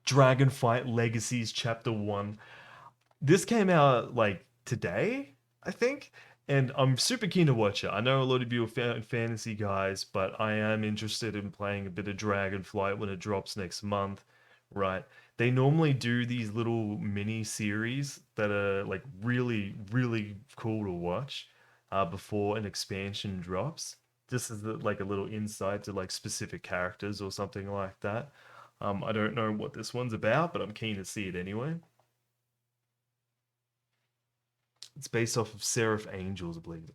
Dragonflight Legacies Chapter 1. This came out like today, I think, and I'm super keen to watch it. I know a lot of you are fantasy guys, but I am interested in playing a bit of Dragonflight when it drops next month, right? They normally do these little mini series that are like really, really cool to watch before an expansion drops. Just as like a little insight to like specific characters or something like that. I don't know what this one's about, but I'm keen to see it anyway. It's based off of Seraph Angels, I believe.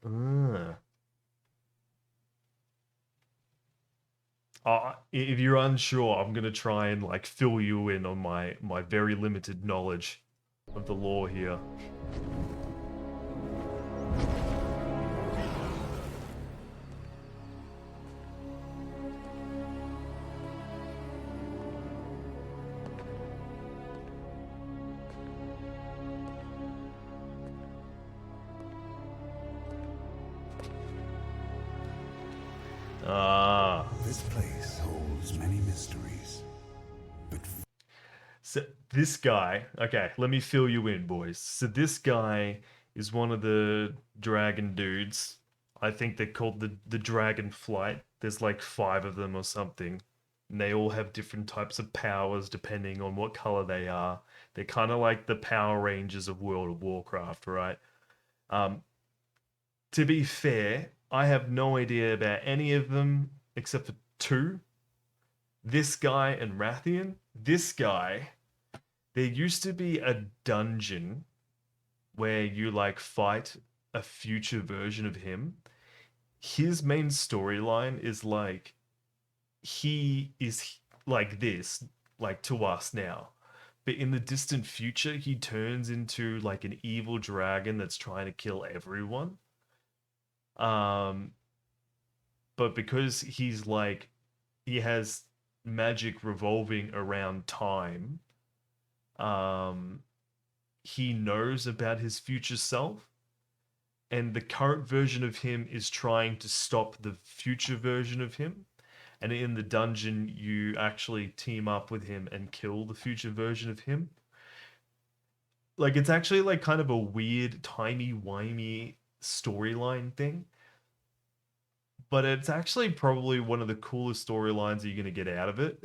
If you're unsure, I'm gonna try and like fill you in on my very limited knowledge of the lore here. Ah. This place holds many mysteries, but So this guy, okay, let me fill you in, boys. So this guy is one of the dragon dudes. I think they're called the Dragonflight. There's like 5 of them or something. And they all have different types of powers depending on what color they are. They're kind of like the Power Rangers of World of Warcraft, right? Um, to be fair, I have no idea about any of them except for 2. This guy and Rathian. This guy, there used to be a dungeon where you like fight a future version of him. His main storyline is like he is like this, like to us now. But in the distant future, he turns into like an evil dragon that's trying to kill everyone. Um, but because he's like he has magic revolving around time, um, he knows about his future self, and the current version of him is trying to stop the future version of him. And in the dungeon, you actually team up with him and kill the future version of him. Like, it's actually like kind of a weird, timey-wimey storyline thing. But it's actually probably one of the coolest storylines you're going to get out of it.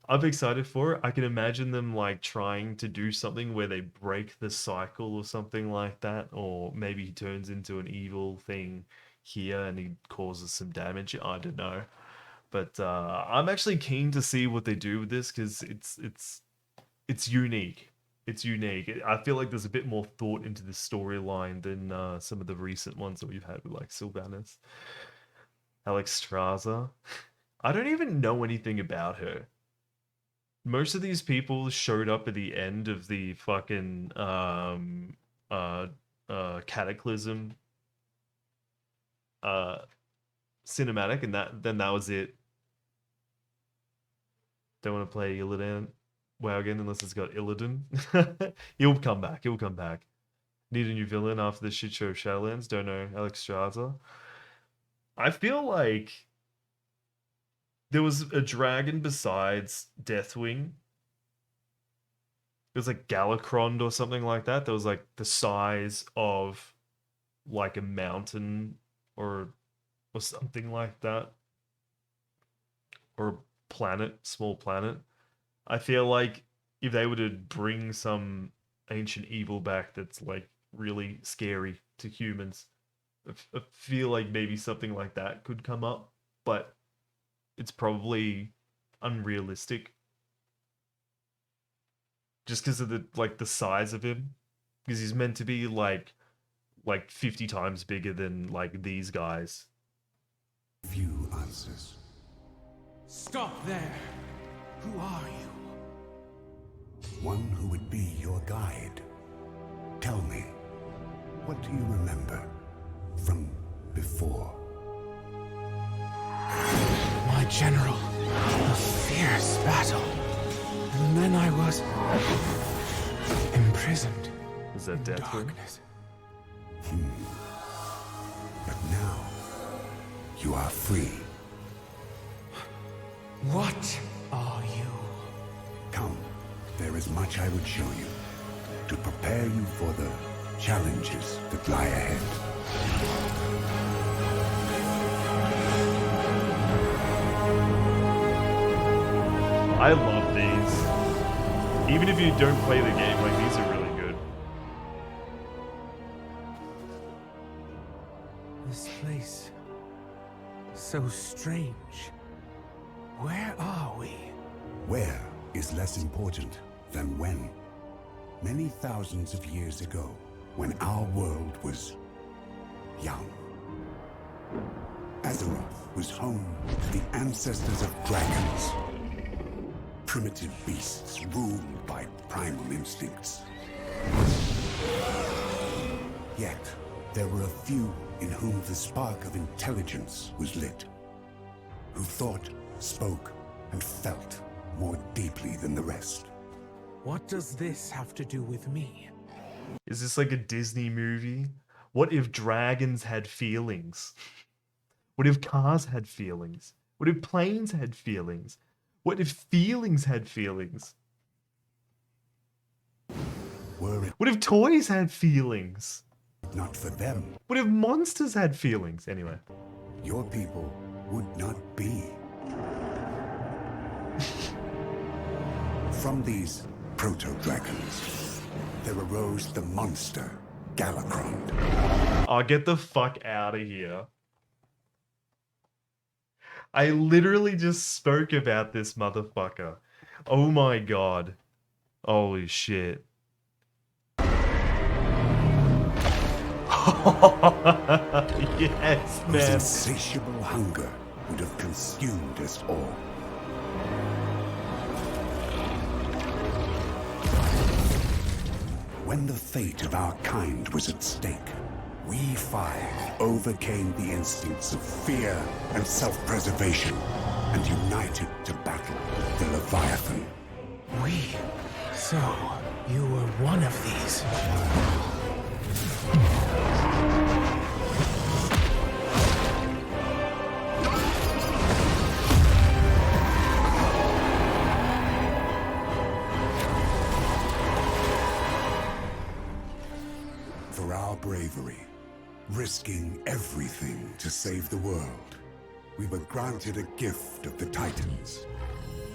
I'm excited for it. I can imagine them like trying to do something where they break the cycle or something like that, or maybe he turns into an evil thing here and he causes some damage. I don't know, but I'm actually keen to see what they do with this because it's unique. It's unique. I feel like there's a bit more thought into the storyline than some of the recent ones that we've had with like Sylvanas, Alex Straza. I don't even know anything about her. Most of these people showed up at the end of the fucking uh Cataclysm uh cinematic, and that was it. Don't want to play Illidan WoW again unless it's got Illidan. He'll come back. He'll come back. Need a new villain after the shit show of Shadowlands. Don't know. Alex Straza. I feel like there was a dragon besides Deathwing. It was like Galacrond or something like that. That was like the size of like a mountain or something like that. Or a planet, small planet. I feel like if they were to bring some ancient evil back that's like really scary to humans, I feel like maybe something like that could come up, but it's probably unrealistic just because of the size of him, because he's meant to be like 50 times bigger than like these guys. few answers. Stop there! Who are you? One who would be your guide. Tell me, what do you remember from before? My general. A fierce battle. And then I was imprisoned Is that in Deathwing? darkness. But now, you are free. What are you? Come, there is much I would show you to prepare you for the challenges that lie ahead. I love these. Even if you don't play the game, like, these are really good. This place. So strange. Where are we? Where is less important than when. Many thousands of years ago, when our world was young, Azeroth was home to the ancestors of dragons. Primitive beasts ruled by primal instincts. Yet, there were a few in whom the spark of intelligence was lit, who thought, spoke, and felt more deeply than the rest. What does this have to do with me? Is this like a Disney movie? What if dragons had feelings? What if cars had feelings? What if planes had feelings? What if feelings had feelings? Were it What if toys had feelings? not for them, What if monsters had feelings? Anyway. your people would not be. From these proto-dragons, there arose the monster, Galakrond. Oh, get the fuck out of here. I literally just spoke about this motherfucker. Oh my god. Holy shit. Yes, Whose man. insatiable hunger would have consumed us all. When the fate of our kind was at stake, we five overcame the instincts of fear and self-preservation and united to battle the Leviathan. We? So, you were one of these. For our bravery, risking everything to save the world, we were granted a gift of the Titans,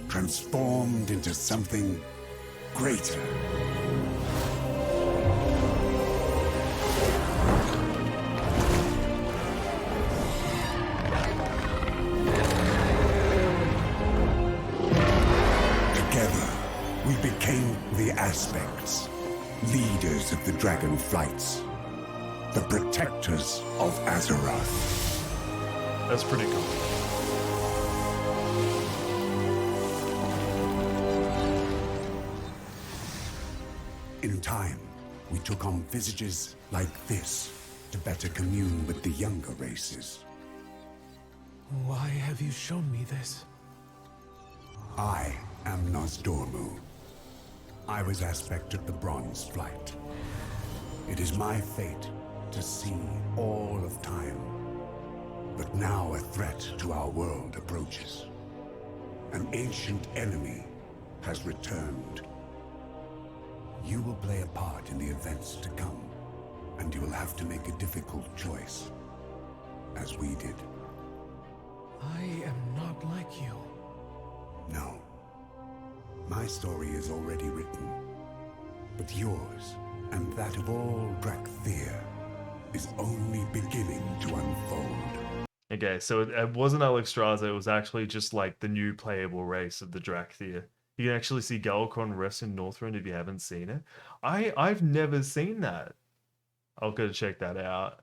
transformed into something greater. Together, we became the Aspects, leaders of the Dragonflights, the protectors of Azeroth. That's pretty cool. In time, we took on visages like this to better commune with the younger races. Why have you shown me this? I am Nosdormu. I was aspect of the Bronze Flight. It is my fate to see all of time. But now a threat to our world approaches. An ancient enemy has returned. You will play a part in the events to come, and you will have to make a difficult choice, as we did. I am not like you. No. My story is already written, but yours, and that of all Drakthir, is only beginning to unfold. Okay, so it wasn't Alexstrasza, it was actually just like the new playable race of the Drakthir. You can actually see Galakrond rest in Northrend if you haven't seen it. I've never seen that. I'll go check that out.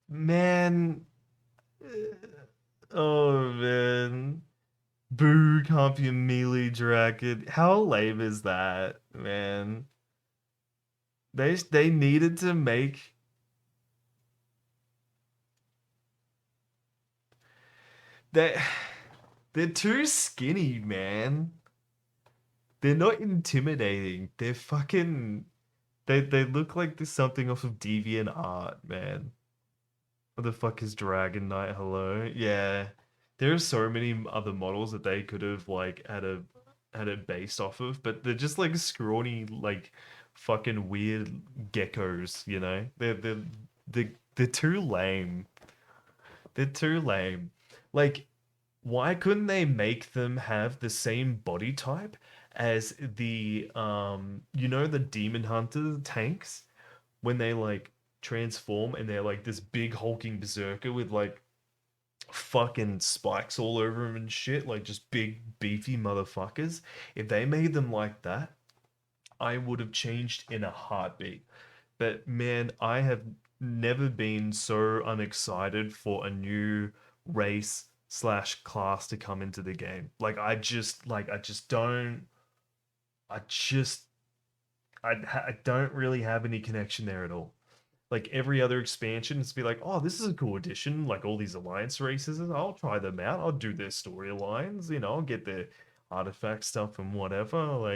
Man. Oh, man. Boo can't be a melee dragon. How lame is that, man? They needed to make they they're too skinny, man. They're not intimidating. They're fucking they look like there's something off of Deviant Art, man. What the fuck is Dragon Knight? Hello? Yeah. There are so many other models that they could have like had it based off of, but they're just like scrawny, like fucking weird geckos, you know? They're too lame. They're too lame. Like, why couldn't they make them have the same body type as the you know, the Demon Hunter tanks when they like transform and they're like this big hulking berserker with like fucking spikes all over them and shit, like just big beefy motherfuckers. If they made them like that, I would have changed in a heartbeat. But man, I have never been so unexcited for a new race slash class to come into the game. I just don't I just I don't really have any connection there at all. Like every other expansion, it's be like, oh, this is a cool addition. Like all these alliance races, I'll try them out. I'll do their storylines. You know, I'll get their artifact stuff and whatever. I'll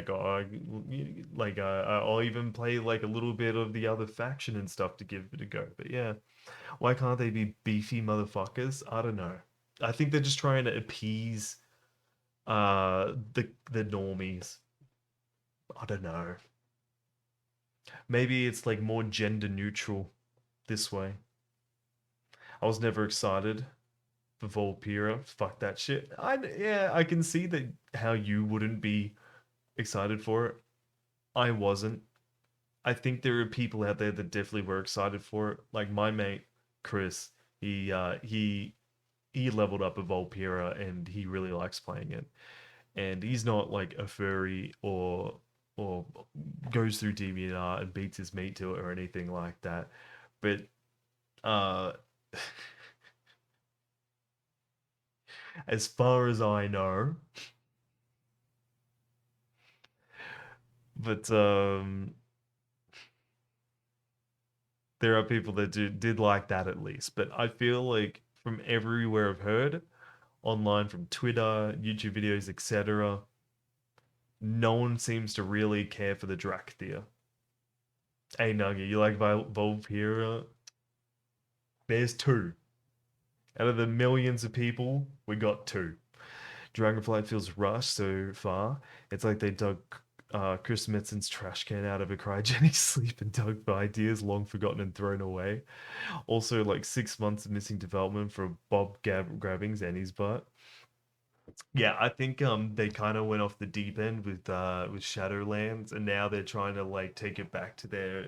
even play like a little bit of the other faction and stuff to give it a go. But yeah, why can't they be beefy motherfuckers? I don't know. I think they're just trying to appease the normies. I don't know. Maybe it's like more gender neutral this way. I was never excited for Volpira. Fuck that shit. Yeah, I can see that how you wouldn't be excited for it. I wasn't. I think there are people out there that definitely were excited for it. Like my mate Chris, he leveled up a Volpira and he really likes playing it. And he's not like a furry or goes through DeviantArt and beats his meat to it or anything like that. But uh as far as I know, but there are people that did like that at least. But I feel like from everywhere I've heard, online from Twitter, YouTube videos, etc., no one seems to really care for the Drakthea. Hey Nugget, you like Volpira? There's two. Out of the millions of people, we got two. Dragonflight feels rushed so far. It's like they dug Chris Metzen's trash can out of a cryogenic sleep and dug for ideas long forgotten and thrown away. Also, like 6 months of missing development for Bob grabbing Zenny's butt. Yeah, I think they kind of went off the deep end with Shadowlands, and now they're trying to like take it back to their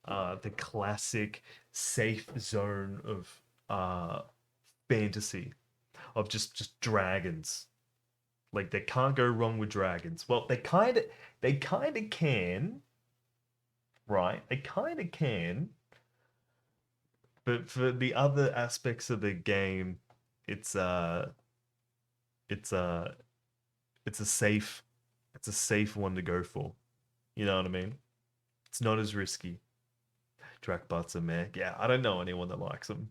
the classic safe zone of fantasy of just dragons. Like they can't go wrong with dragons. Well, they kind of can, right? They kind of can, but for the other aspects of the game, it's it's a it's a safe it's a safe one to go for. You know what I mean? It's not as risky. Trackbots are meh. Yeah, I don't know anyone that likes them.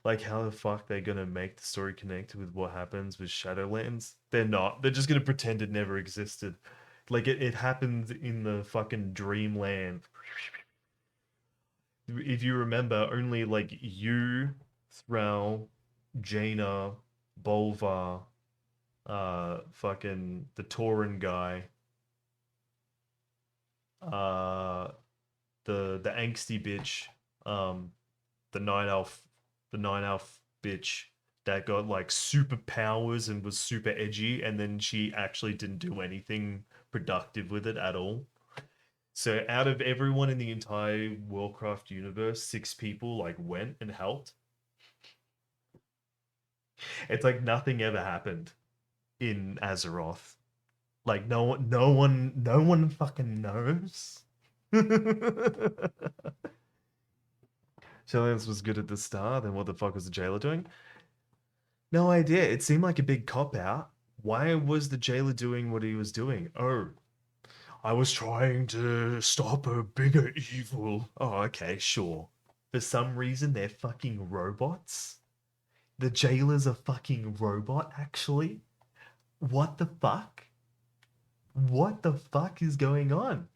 Like, how the fuck they gonna make the story connect with what happens with Shadowlands? They're not. They're just gonna pretend it never existed. Like, it happened in the fucking dreamland. If you remember, only like you, Thrall, Jaina, Bolvar, fucking the Tauren guy, uh, the angsty bitch, um, the night elf, the night elf bitch that got like superpowers and was super edgy, and then she actually didn't do anything productive with it at all. So out of everyone in the entire Warcraft universe, 6 people like went and helped. It's like nothing ever happened in Azeroth. Like no one fucking knows. Shadowlands was good at the start, then what the fuck was the jailer doing? No idea. It seemed like a big cop out. Why was the jailer doing what he was doing? Oh, I was trying to stop a bigger evil. Oh, okay, sure. For some reason, they're fucking robots. The jailer's a fucking robot, actually. What the fuck? What the fuck is going on?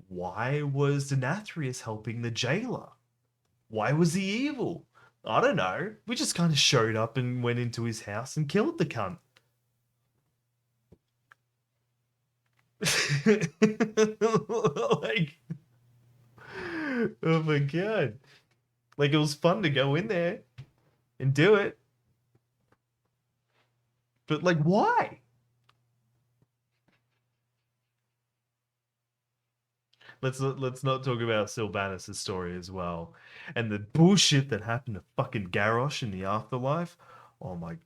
Why was Denathrius helping the jailer? Why was he evil? I don't know. We just kind of showed up and went into his house and killed the cunt. Like, oh my god. Like, it was fun to go in there and do it. But, like, why? Let's not talk about Sylvanas' story as well, and the bullshit that happened to fucking Garrosh in the afterlife. Oh my,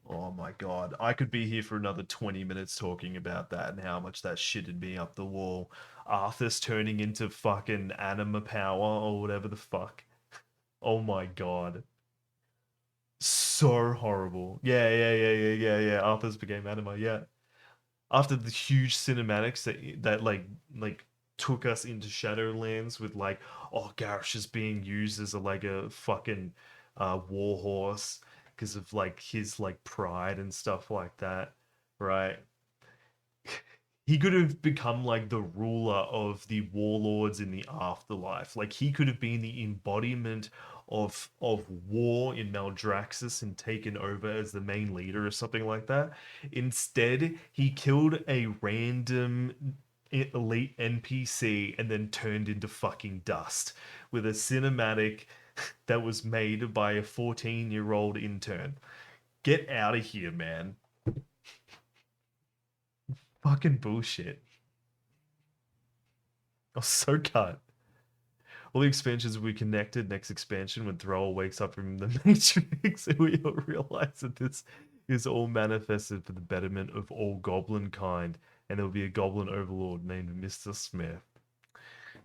oh my god! I could be here for another 20 minutes talking about that and how much that shitted me up the wall. Arthas turning into fucking anima power or whatever the fuck. Oh my god, so horrible. Yeah. Arthas became anima. Yeah, after the huge cinematics that like took us into Shadowlands with like, oh, Garrosh is being used as a fucking war horse because of like his like pride and stuff like that, right? He could have become like the ruler of the warlords in the afterlife. Like he could have been the embodiment of war in Maldraxxus and taken over as the main leader or something like that. Instead, he killed a random elite NPC and then turned into fucking dust with a cinematic that was made by a 14-year-old intern. Get out of here, man. Fucking bullshit. I was so cut. All the expansions will be connected. Next expansion, when Thrall wakes up from the Matrix, and we all realize that this is all manifested for the betterment of all goblin kind, and there will be a goblin overlord named Mr. Smith.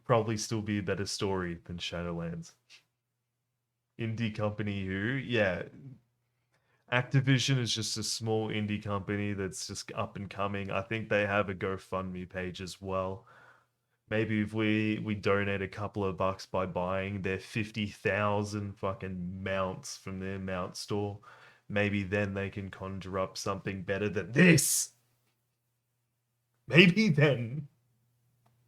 Probably still be a better story than Shadowlands. Indie company who, yeah, Activision is just a small indie company that's just up and coming. I think they have a GoFundMe page as well. Maybe if we donate a couple of bucks by buying their 50,000 fucking mounts from their mount store, maybe then they can conjure up something better than this. Maybe then.